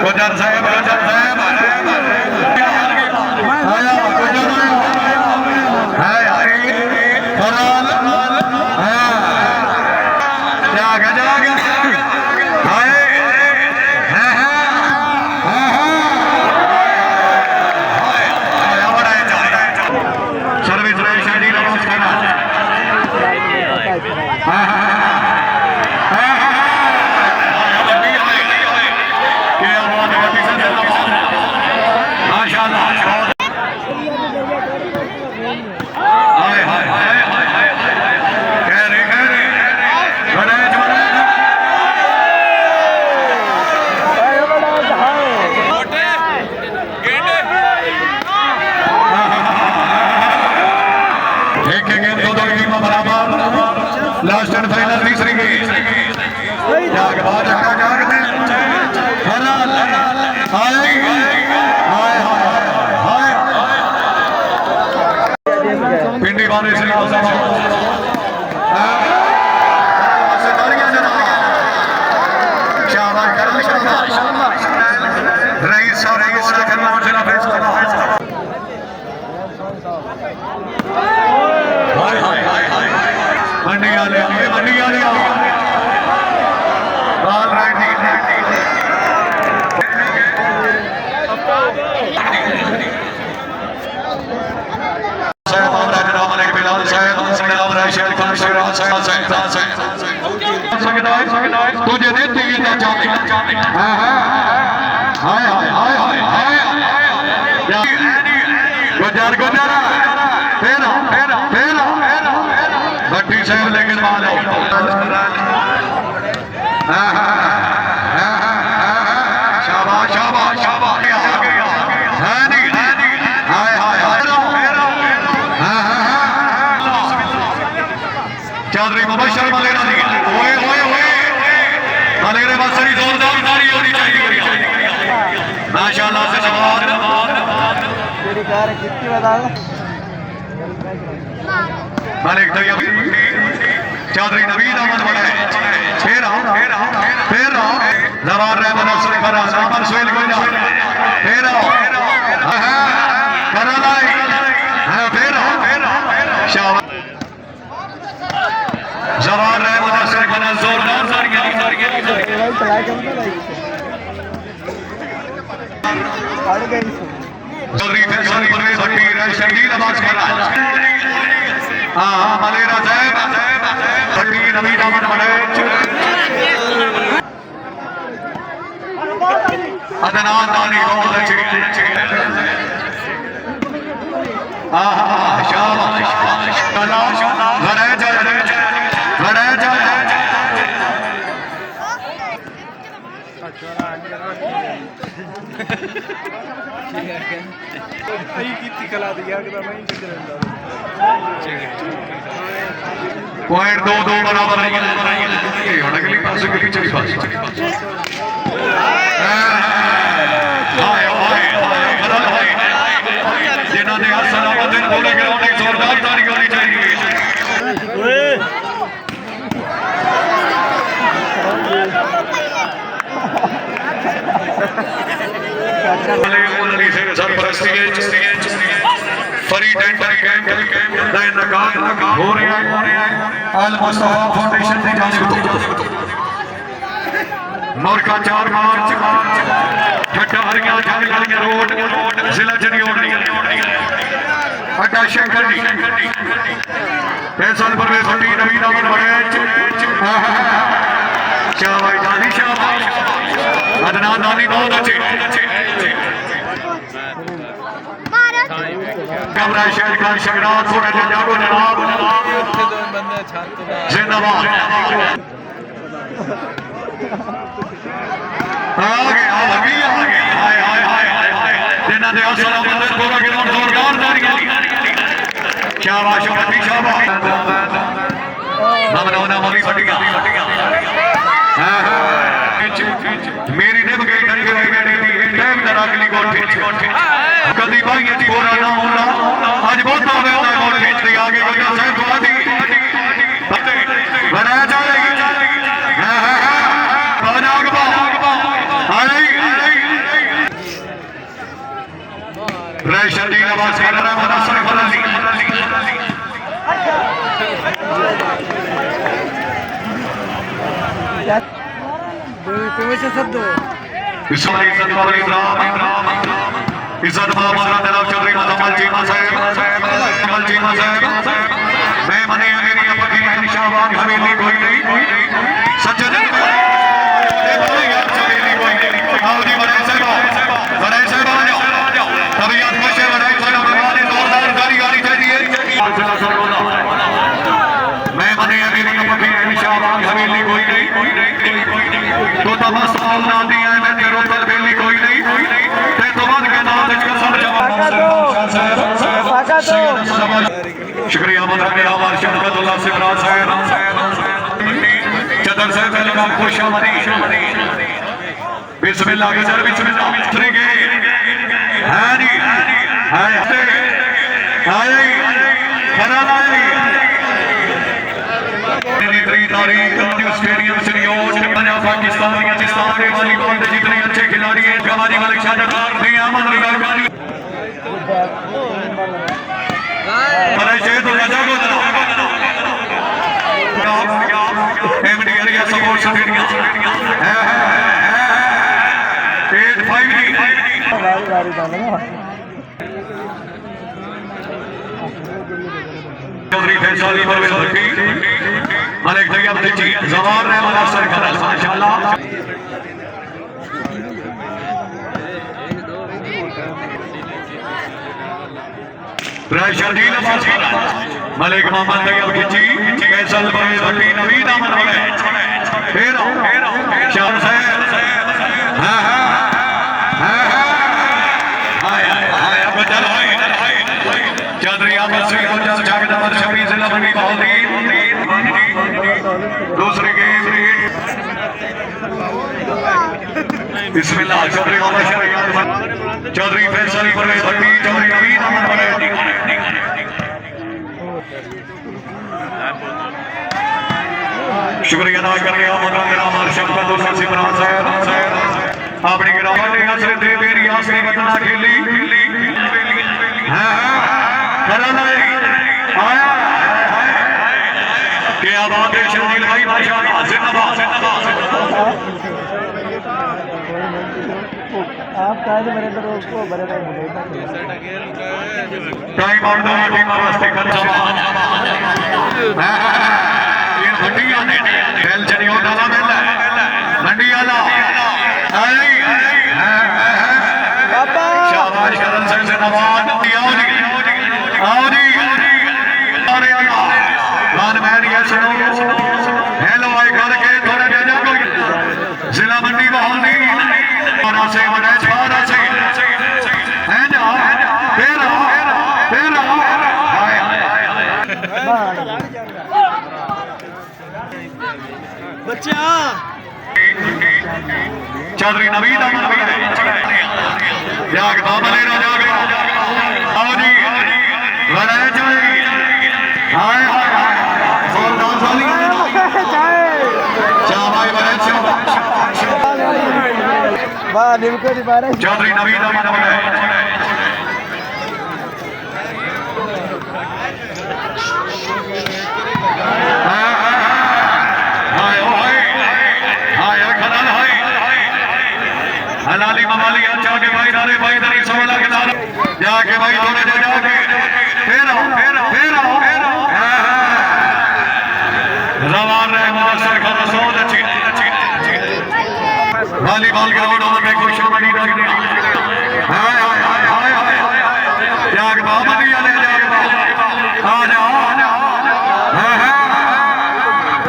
गुजर साहब last and final तीसरी पिंडी वाले रईस और मंडी वाले बॉल राइट तुझे देते ही ना जाने गुजर गुजर फेरा फेरा फेरा भट्टी साहब लेकिन मानो शाबाश शाबाश शाबाश चौधरी मुबशर मलेरा मलेरे बसरी जोरदार ताली होनी चाहिए माशाल्लाह से मालिक चौधरी नवीद अहमद बड़े फिर जवान रहमान अफसर खरा सामर सुहेल गोइला फिर करालाई फिर शाबाश जवान रहमान अफसर खरा जोरदार चौधरी फैसल परवेज भट्टी शहीद आवाज खरा मलेरा साहब भट्टी नवीद अहमद बड़े अदनान दानी बहुत अच्छे शाबाश लड़ाया जाए पॉइंट दो बराबर अगली पास चली पास जिन्होंने सलामत पूरे ग्राउंड की जोरदार ताली होनी चाहिए फरी टेंडर कैंप का इनेकाद हो रहा है अल मुस्तफा फाउंडेशन की जानिब मोरका 4 मार्च ठट्टा हरियां जंगलियां रोड जिला जनियोड़ अड्डा शंकर फैसल परवेज भट्टी नवीद अहमद बड़े शाबाश जानी शाबाश अदनान दानी बहुत अच्छे कमरा शहर का शगरात थोड़ा जागो जनाब जिंदाबाद आगे हाय जिन्हों ने सलामत पूरा ग्राउंड जोरदार तालियां शाबाश भट्टी शाबाश ममनौना मवी भट्टियां मेरी निभ गई डंगे हुए टाइम दरा अगली गोल कभी भाई ये पूरा ना होना आज बहुत आगे गोल भेजते आगे गुजर साहब बनाया जाएगी सारा मनासर फरली तुम्हें से शब्द इस्माइल इज्जत बाबरी राम इज्जत बाबा तेरा चौधरी मलमल जी मल जी मैं मने मेरी अपनी निशाबान हवेली कोई नहीं सच्चे दिल में हवेली कोई नहीं आओ जी बड़े साहब आ जाओ तबीयत खुश है बड़े साहब हमारे जोरदार गाड़ी चाहिए मैं मने मेरी अपनी निशाबान हवेली कोई नहीं तो तमस ना दिया मैं तेरो पर बेली कोई नहीं ते तो बाद के नाम का सब शुक्रिया मदर मेरा वार शफकतुल्लाह सिमराज साहब चदर साहब पहले काम खुश आमदी बिस्मिल्लाह के सर बिस्मिल्लाह मिस्त्री के हां हाय खराना तारीख स्टेडियम श्रीयोज पंजाब पाकिस्तान के वॉलीबॉल के जितने अच्छे खिलाड़ी हैं गवारी वाले शानदार ने आमद लगाई अरे शेर तो राजा को MD area support stadium 85 Chaudhry Faisal Parvez Bhatti Malik Tayyab ji जवान ने मनासर करा माशाअल्लाह राशिदीन मलिक मोहम्मद तैयब जी फैसल परवेज भट्टी नवीद अमन वाले फिर शान साहब हां हाय अब चलो चौधरी अहमद सिंह पंजाब जागदा नंबर 26 जिला मंडी बहादुर दूसरी गेम बिस्मिल्लाह चौधरी मोहम्मद शरीफ चौधरी फैसल परवेज भट्टी चौधरी नवीद अमन वाले शुक्रिया अदा करने वाला मेरा मार शफकतुल्लाह सिमराज साहब अपनी गिरावट ने असर दे मेरी आसरी बतना खेली हां कराना आया क्या बात है शर्जील भाई माशाअल्लाह जिंदाबाद आप काहे बड़े तो उसको बड़े टाइम आउट दो टीम वास्ते खत्म ये मंडिया ने खेल चनियो डाला मिलता है मंडिया ला आई पापा शाबाश करन सिंह जिंदाबाद आओ जी अरे मान मैन ये सुनो हेलो आई करके थोड़ा दे जाओ जिला मंडी बहादुर और से बड़े छाड़ा से है ना फिर हाय बच्चा चौधरी नवीद अमन जाग बाबा ले जाग आओ जी बड़े चौधरी हाय चौधरी नवीद अमन हलाली मवाली अच्छा के भाई नारे भाई दरी सवाला के नारे जाके भाई थोड़े दे जाके फिर आओ रवान रहे मुनस्सर का रसूल अच्छी वॉलीबॉल ग्राउंड में खुश मनी रखने हाय जाके मोहम्मद ले जाके आ जाओ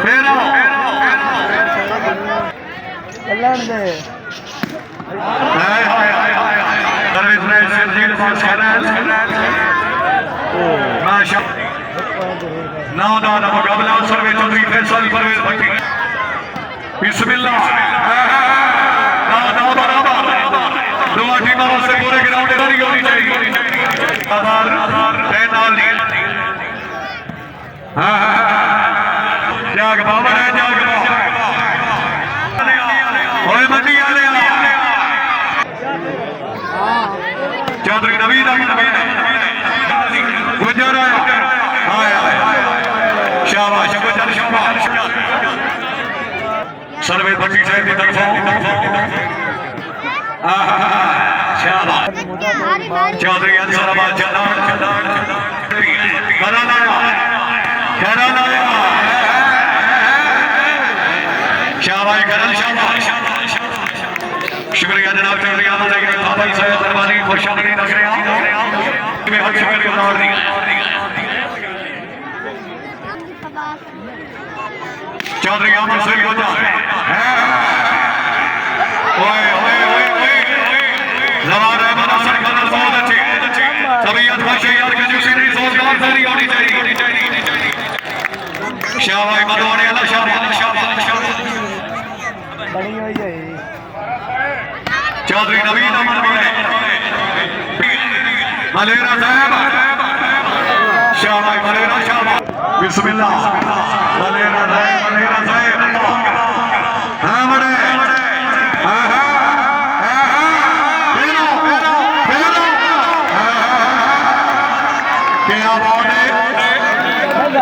फिर आओ कल्याण दे सर्विस में शर्जील पास कर माशा नौ दादा मुकाबला सर्वे चौधरी फैसल परवेज भट्टी बिस्मिल्लाह दादा बराबर दो टीमों से पूरे ग्राउंड में होनी चाहिए आधार पैनाल्टी जाग बाबा है जाग ओए मंडी वाले चौधरी नवीद सर्वे भट्टी साहब की तरफों चौधरी अंसराबाद शाबाश करल शाबाश शुक्रिया जनाब चौधरी आमद भाई साहब दरबारी खुशहाली लग रहे हैं हक शुक्रिया और चौधरी आमद से को ओए ओए ओए जवान है बना सरकार बहुत अच्छी तबीयत खुश यार के जूसी नहीं सोचदार सारी होनी चाहिए शाबाश मदवाने वाला शाबाश बड़ी हुई है चौधरी नवीन अमन मलेरा साहब शाबाश मलेरा शाबाश बिस्मिल्लाह मलेरा साहब हाँ बड़े हाँ हाँ क्या बात है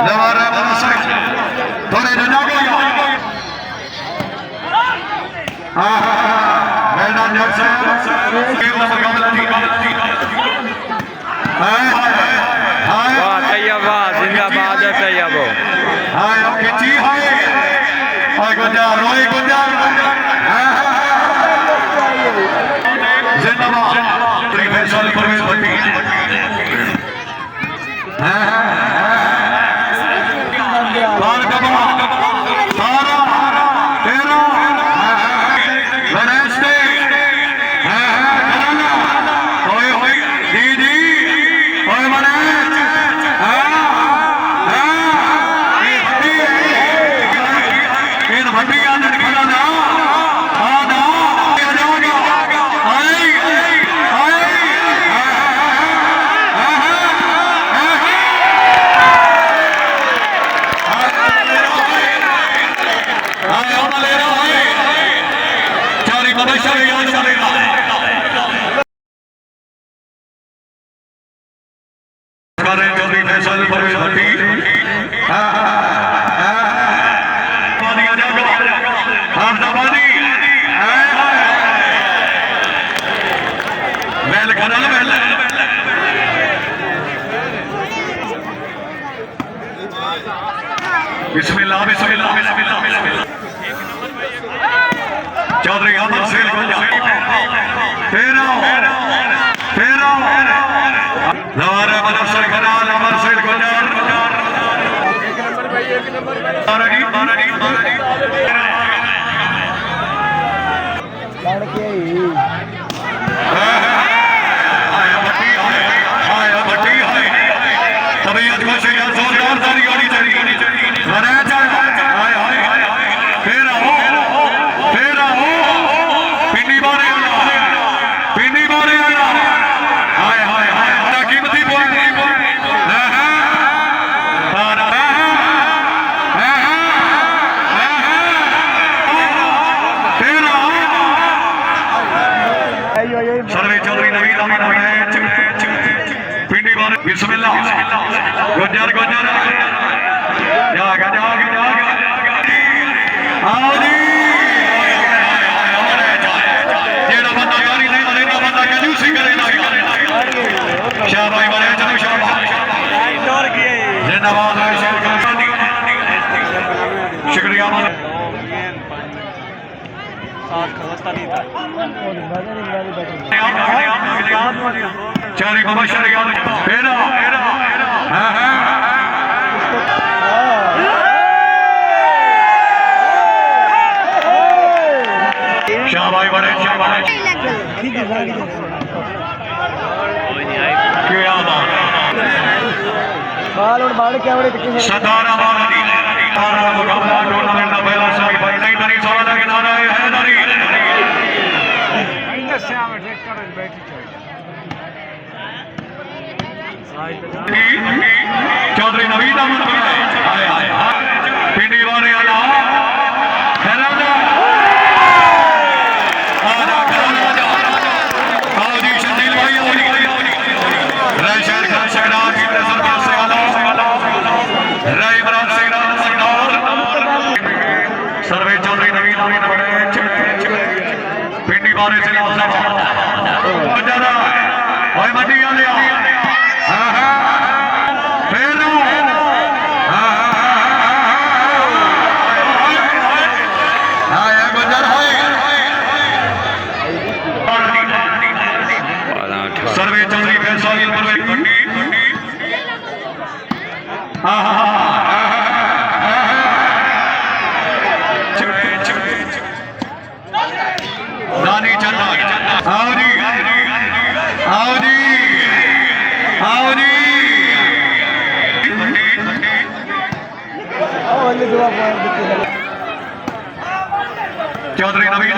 जवान है थोड़े जना गया हाँ मैदान जैसे तैयबा जिंदाबाद है तैयबो हाय ओके जी हाय हाय गुंजा रोई गुंजा जिंदाबाद श्री फैसल परवेज भट्टी बार कबा सारा तेरा गणेशते ओए ओए जी जी ओए मने इन भट्टियां ने खड़ा ना आदा जाओगा आई आई चारी मदशा याद चलेगा करें चौधरी फैसल परवेज भट्टी वेल करल वेल बिस्मिल्लाह बिस्मिल्लाह बिस्मिल्लाह चौधरी अमर से तेरा तेरा जवान अमर से खनाल अमर से गुजार बारगी बारगी बारगी लड़के ही आया भट्टी है तबीयत खुश है जोरदार ताली होनी चाहिए मरे जा हाय हाय फिर आओ पिंडी मारे हाय हाय हाय कीमती बोल सर्वे चौधरी नवीन अमन पिंडी मारे बिस्मिल्लाह गुजर गुजर जागा जागा जागा आओ जी जेड़ा बंदा गाड़ी नहीं मरेगा बंदा कंजूसी करेगा शाबाश मारे चलो शाबाश जिंदाबाद है शुक्रिया मारे चारी मबशर फेरा शाबाश बड़े शाबाश क्या बात बाल और बाल क्या बड़े कितने सदारा बादी तारा मुकाबला टूर्नामेंट का पहला साल भाई नहीं तरी सोना के नारा है हैदरी चौधरी नवीन अमन पिंडी वाले आला सर्वे चौधरी नवीन बारे से ज्यादा ओए मंडी वाले हां हां फिर हां हां ये गुजर है सर्वे चौधरी फैसल मंडी हां हां रानी चंदा आओ जी आओ जी आओ जी वाले दुआ पॉइंट दिखे चौधरी नवीन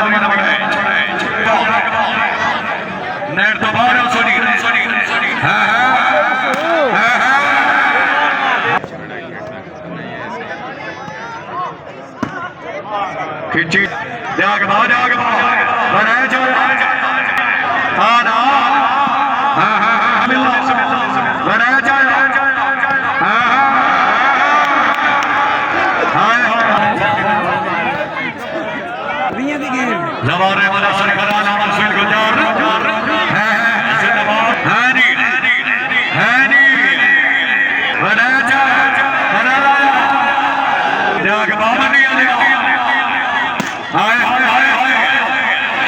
नेट तो बाहर है सोनी हां हां खिंची जाग बनाए जो आना हां हां बनाए जो हां हां जवारे वाला सरकारा नाम सुन गुजार है जिंदाबाद हानी बनाए जो बना जाग बाबनी हाय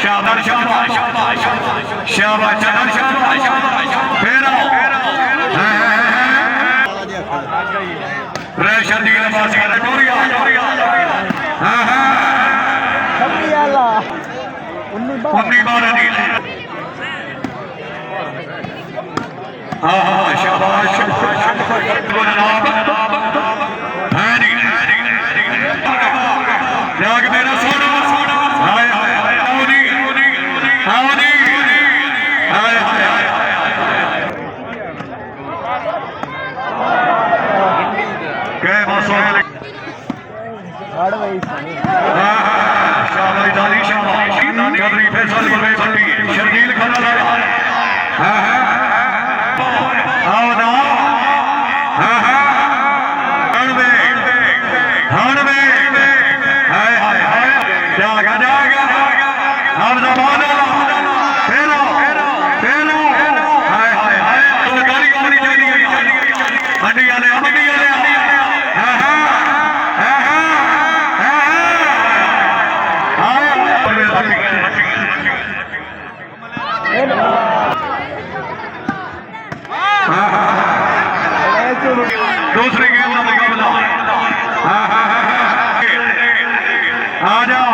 शाबाश फिर रेशन दी नमाज का टोरिया हां हां छब्बी आला 19 बार दी हां हां शाबाश हानी जाग मेरा सोना हाय हाय हाउनी हाय हाय के मसोले हाड़ भाई शाबाश दादी शाबाश चौधरी फैसल मंडी शर्जील खाना हां आओ ना हां हणवे हाय हाय जागा हम जमाना फेरो हाय तो गाड़ी होनी चाहिए मंडी वाले हां हां दूसरी गेम का मुकाबला आ जाओ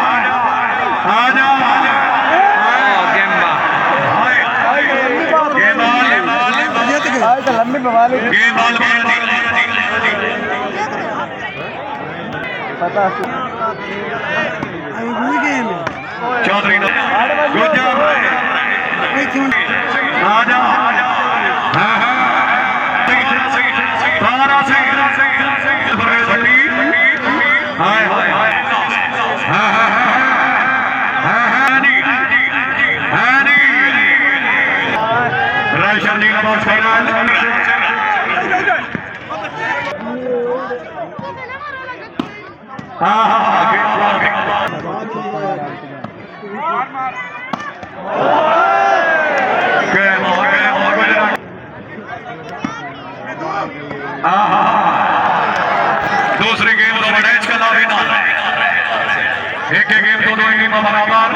आज तो लंबी बवाल पता चौधरी आ जाओ हाय हाय राशन दी नमाज दूसरी गेम तो मैच का नाम ही ना एक गेम दोनों ही बराबर